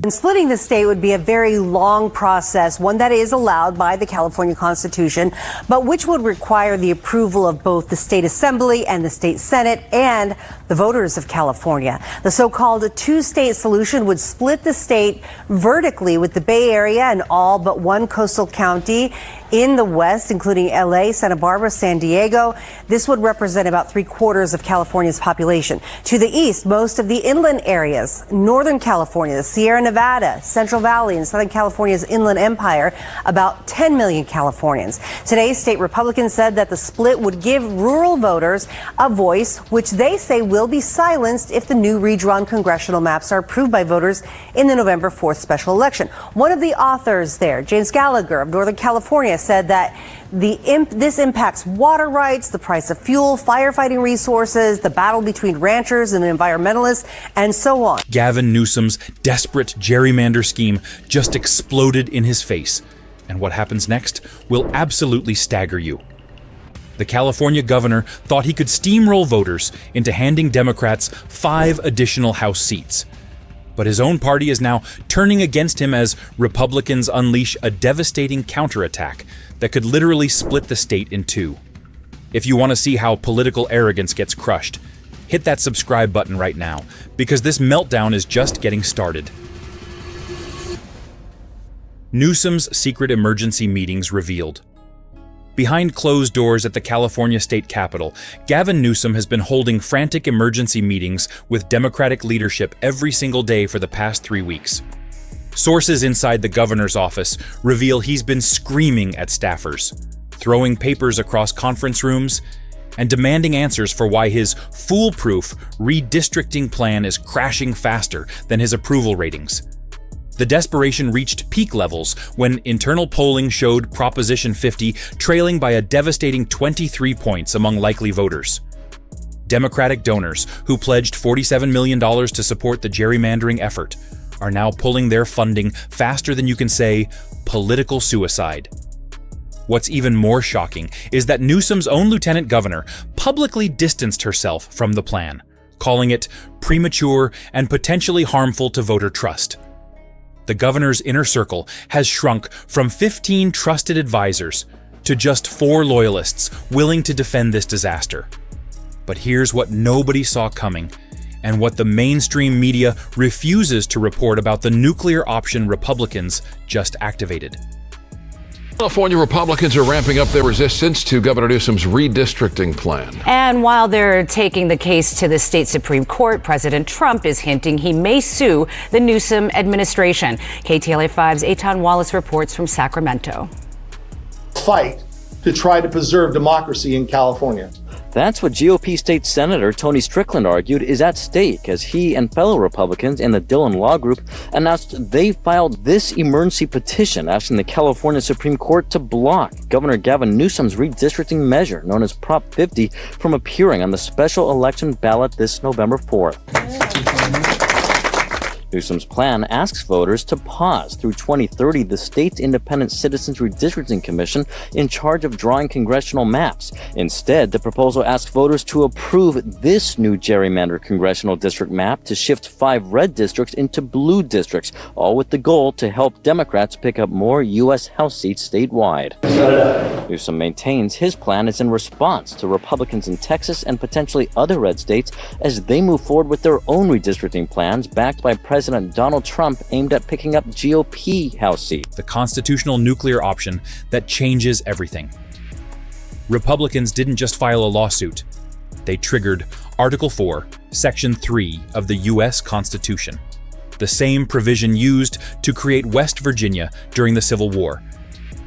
And splitting the state would be a very long process, one that is allowed by the California Constitution, but which would require the approval of both the state assembly and the state senate and the voters of California. The so-called two-state solution would split the state vertically, with the Bay Area and all but one coastal county in the west, including LA, Santa Barbara, San Diego. This would represent about 3/4 of California's population. To the east, most of the inland areas, Northern California, the Sierra Nevada, Central Valley, and Southern California's Inland Empire, about 10 million Californians. Today, state Republicans said that the split would give rural voters a voice, which they say will be silenced if the new redrawn congressional maps are approved by voters in the November 4th special election. One of the authors there, James Gallagher of Northern California, said that this impacts water rights, the price of fuel, firefighting resources, the battle between ranchers and environmentalists, and so on. Gavin Newsom's desperate gerrymander scheme just exploded in his face, and what happens next will absolutely stagger you. The California governor thought he could steamroll voters into handing Democrats 5 additional House seats. But his own party is now turning against him as Republicans unleash a devastating counterattack that could literally split the state in two. If you want to see how political arrogance gets crushed, hit that subscribe button right now, because this meltdown is just getting started. Newsom's secret emergency meetings revealed. Behind closed doors at the California State Capitol, Gavin Newsom has been holding frantic emergency meetings with Democratic leadership every single day for the past 3 weeks. Sources inside the governor's office reveal he's been screaming at staffers, throwing papers across conference rooms, and demanding answers for why his foolproof redistricting plan is crashing faster than his approval ratings. The desperation reached peak levels when internal polling showed Proposition 50 trailing by a devastating 23 points among likely voters. Democratic donors, who pledged $47 million to support the gerrymandering effort, are now pulling their funding faster than you can say political suicide. What's even more shocking is that Newsom's own lieutenant governor publicly distanced herself from the plan, calling it premature and potentially harmful to voter trust. The governor's inner circle has shrunk from 15 trusted advisors to just 4 loyalists willing to defend this disaster. But here's what nobody saw coming, and what the mainstream media refuses to report about the nuclear option Republicans just activated. California Republicans are ramping up their resistance to Governor Newsom's redistricting plan. And while they're taking the case to the state Supreme Court, President Trump is hinting he may sue the Newsom administration. KTLA 5's Eitan Wallace reports from Sacramento. Fight to try to preserve democracy in California. That's what GOP State Senator Tony Strickland argued is at stake as he and fellow Republicans in the Dillon Law Group announced they filed this emergency petition asking the California Supreme Court to block Governor Gavin Newsom's redistricting measure, known as Prop 50, from appearing on the special election ballot this November 4th. Newsom's plan asks voters to pause through 2030 the state's Independent Citizens Redistricting Commission in charge of drawing congressional maps. Instead, the proposal asks voters to approve this new gerrymander congressional district map to shift 5 red districts into blue districts, all with the goal to help Democrats pick up more U.S. House seats statewide. Newsom maintains his plan is in response to Republicans in Texas and potentially other red states as they move forward with their own redistricting plans backed by President Donald Trump aimed at picking up GOP House seats. The constitutional nuclear option that changes everything. Republicans didn't just file a lawsuit. They triggered Article 4, Section 3 of the U.S. Constitution, the same provision used to create West Virginia during the Civil War.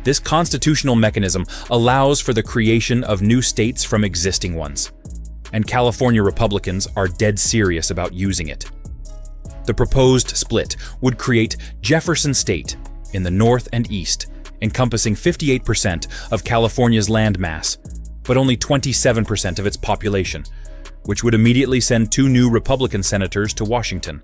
This constitutional mechanism allows for the creation of new states from existing ones, and California Republicans are dead serious about using it. The proposed split would create Jefferson State in the north and east, encompassing 58% of California's land mass, but only 27% of its population, which would immediately send 2 new Republican senators to Washington.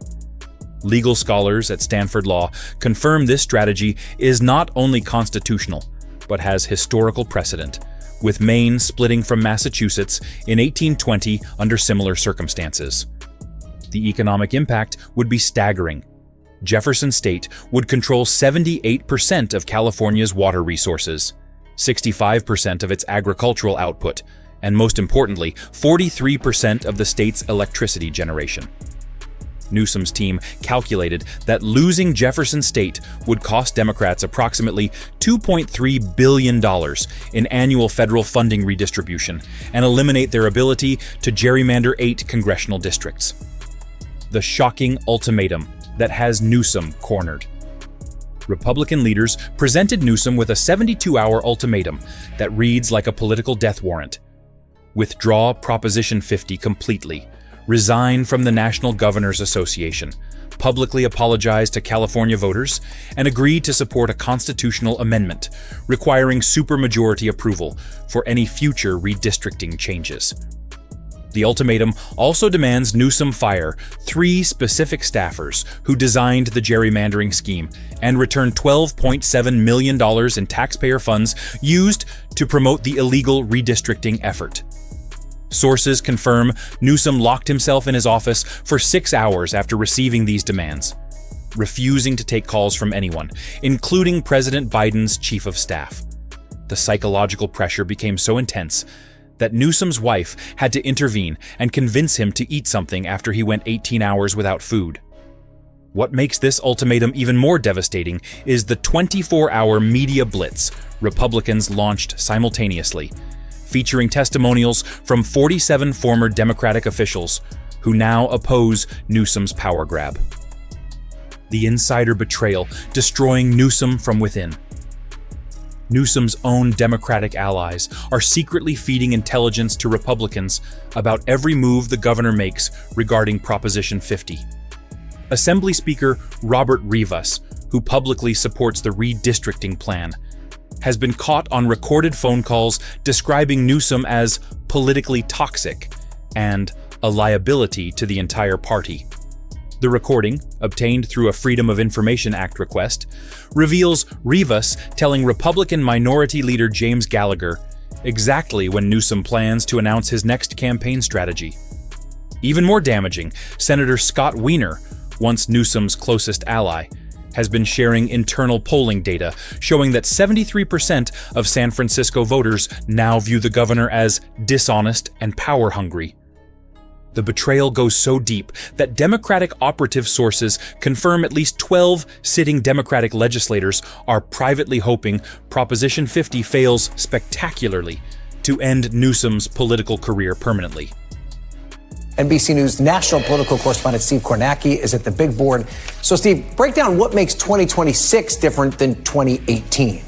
Legal scholars at Stanford Law confirm this strategy is not only constitutional, but has historical precedent, with Maine splitting from Massachusetts in 1820 under similar circumstances. The economic impact would be staggering. Jefferson State would control 78% of California's water resources, 65% of its agricultural output, and most importantly, 43% of the state's electricity generation. Newsom's team calculated that losing Jefferson State would cost Democrats approximately $2.3 billion in annual federal funding redistribution and eliminate their ability to gerrymander 8 congressional districts. The shocking ultimatum that has Newsom cornered. Republican leaders presented Newsom with a 72-hour ultimatum that reads like a political death warrant. Withdraw Proposition 50 completely, resign from the National Governors Association, publicly apologize to California voters, and agree to support a constitutional amendment requiring supermajority approval for any future redistricting changes. The ultimatum also demands Newsom fire 3 specific staffers who designed the gerrymandering scheme and return $12.7 million in taxpayer funds used to promote the illegal redistricting effort. Sources confirm Newsom locked himself in his office for 6 hours after receiving these demands, refusing to take calls from anyone, including President Biden's chief of staff. The psychological pressure became so intense that Newsom's wife had to intervene and convince him to eat something after he went 18 hours without food. What makes this ultimatum even more devastating is the 24-hour media blitz Republicans launched simultaneously, featuring testimonials from 47 former Democratic officials who now oppose Newsom's power grab. The insider betrayal destroying Newsom from within. Newsom's own Democratic allies are secretly feeding intelligence to Republicans about every move the governor makes regarding Proposition 50. Assembly Speaker Robert Rivas, who publicly supports the redistricting plan, has been caught on recorded phone calls describing Newsom as politically toxic and a liability to the entire party. The recording, obtained through a Freedom of Information Act request, reveals Rivas telling Republican Minority Leader James Gallagher exactly when Newsom plans to announce his next campaign strategy. Even more damaging, Senator Scott Wiener, once Newsom's closest ally, has been sharing internal polling data showing that 73% of San Francisco voters now view the governor as dishonest and power-hungry. The betrayal goes so deep that Democratic operative sources confirm at least 12 sitting Democratic legislators are privately hoping Proposition 50 fails spectacularly to end Newsom's political career permanently. NBC News national political correspondent Steve Kornacki is at the big board. So, Steve, break down what makes 2026 different than 2018.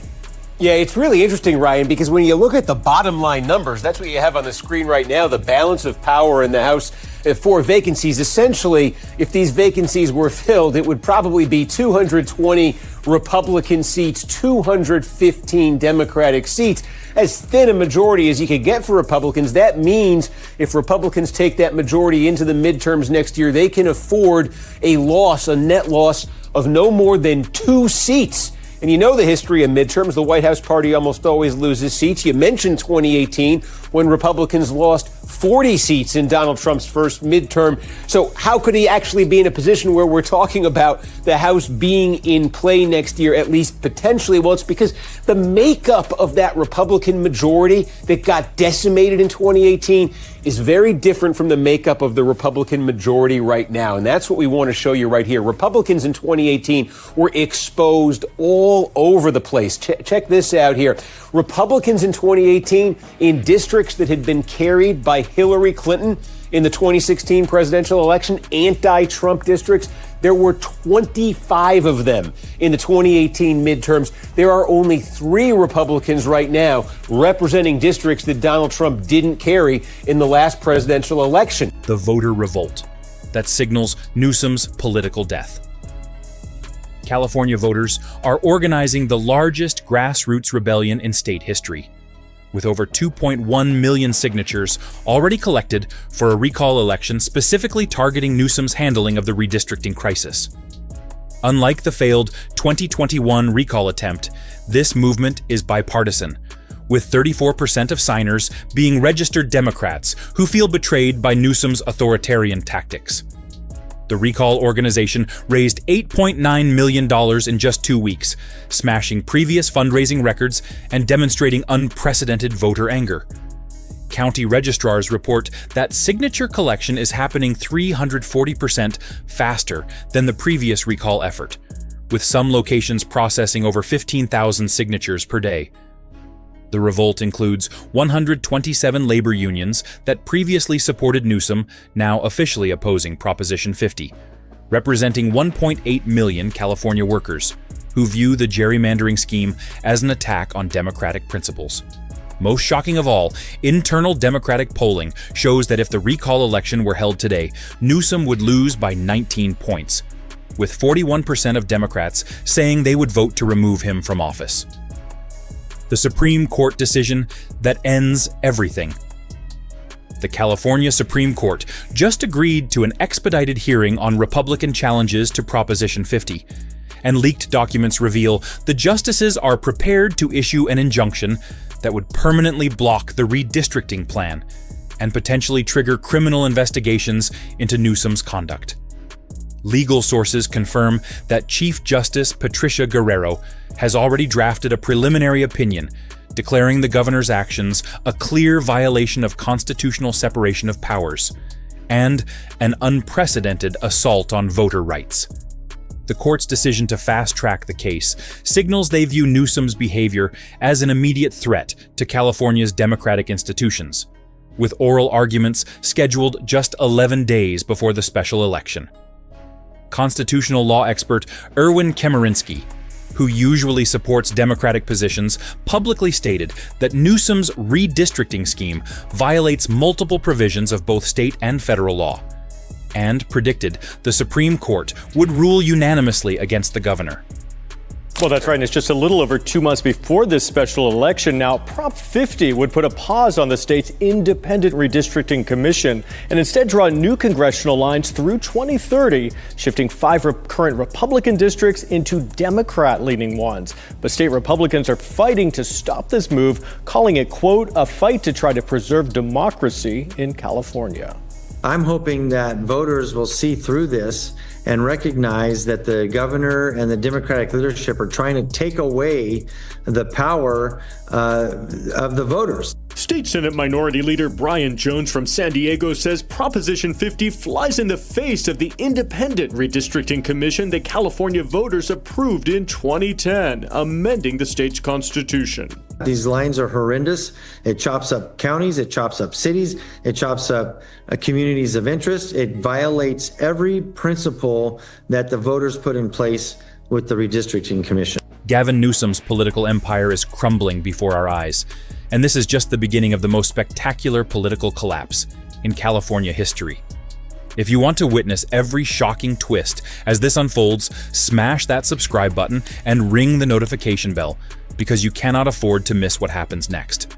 Yeah, it's really interesting, Ryan, because when you look at the bottom line numbers, that's what you have on the screen right now, the balance of power in the House. 4 vacancies. Essentially, if these vacancies were filled, it would probably be 220 Republican seats, 215 Democratic seats. As thin a majority as you could get for Republicans. That means if Republicans take that majority into the midterms next year, they can afford a net loss of no more than 2 seats. And you know the history of midterms. The White House party almost always loses seats. You mentioned 2018 when Republicans lost 40 seats in Donald Trump's first midterm. So how could he actually be in a position where we're talking about the House being in play next year, at least potentially? Well, it's because the makeup of that Republican majority that got decimated in 2018 is very different from the makeup of the Republican majority right now. And that's what we want to show you right here. Republicans in 2018 were exposed all over the place. Check this out here. Republicans in 2018 in districts that had been carried by Hillary Clinton in the 2016 presidential election, anti-Trump districts, there were 25 of them in the 2018 midterms. There are only 3 Republicans right now representing districts that Donald Trump didn't carry in the last presidential election. The voter revolt that signals Newsom's political death. California voters are organizing the largest grassroots rebellion in state history, with over 2.1 million signatures already collected for a recall election specifically targeting Newsom's handling of the redistricting crisis. Unlike the failed 2021 recall attempt, this movement is bipartisan, with 34% of signers being registered Democrats who feel betrayed by Newsom's authoritarian tactics. The recall organization raised $8.9 million in just 2 weeks, smashing previous fundraising records and demonstrating unprecedented voter anger. County registrars report that signature collection is happening 340% faster than the previous recall effort, with some locations processing over 15,000 signatures per day. The revolt includes 127 labor unions that previously supported Newsom, now officially opposing Proposition 50, representing 1.8 million California workers, who view the gerrymandering scheme as an attack on democratic principles. Most shocking of all, internal Democratic polling shows that if the recall election were held today, Newsom would lose by 19 points, with 41% of Democrats saying they would vote to remove him from office. The Supreme Court decision that ends everything. The California Supreme Court just agreed to an expedited hearing on Republican challenges to Proposition 50, and leaked documents reveal the justices are prepared to issue an injunction that would permanently block the redistricting plan and potentially trigger criminal investigations into Newsom's conduct. Legal sources confirm that Chief Justice Patricia Guerrero has already drafted a preliminary opinion declaring the governor's actions a clear violation of constitutional separation of powers and an unprecedented assault on voter rights. The court's decision to fast-track the case signals they view Newsom's behavior as an immediate threat to California's democratic institutions, with oral arguments scheduled just 11 days before the special election. Constitutional law expert Erwin Chemerinsky, who usually supports Democratic positions, publicly stated that Newsom's redistricting scheme violates multiple provisions of both state and federal law, and predicted the Supreme Court would rule unanimously against the governor. Well, that's right. And it's just a little over 2 months before this special election. Now, Prop 50 would put a pause on the state's independent redistricting commission and instead draw new congressional lines through 2030, shifting 5 current Republican districts into Democrat-leaning ones. But state Republicans are fighting to stop this move, calling it, quote, a fight to try to preserve democracy in California. I'm hoping that voters will see through this and recognize that the governor and the Democratic leadership are trying to take away the power of the voters. State Senate Minority Leader Brian Jones from San Diego says Proposition 50 flies in the face of the independent redistricting commission that California voters approved in 2010, amending the state's constitution. These lines are horrendous. It chops up counties, it chops up cities, it chops up communities of interest. It violates every principle that the voters put in place with the redistricting commission. Gavin Newsom's political empire is crumbling before our eyes, and this is just the beginning of the most spectacular political collapse in California history. If you want to witness every shocking twist as this unfolds, smash that subscribe button and ring the notification bell, because you cannot afford to miss what happens next.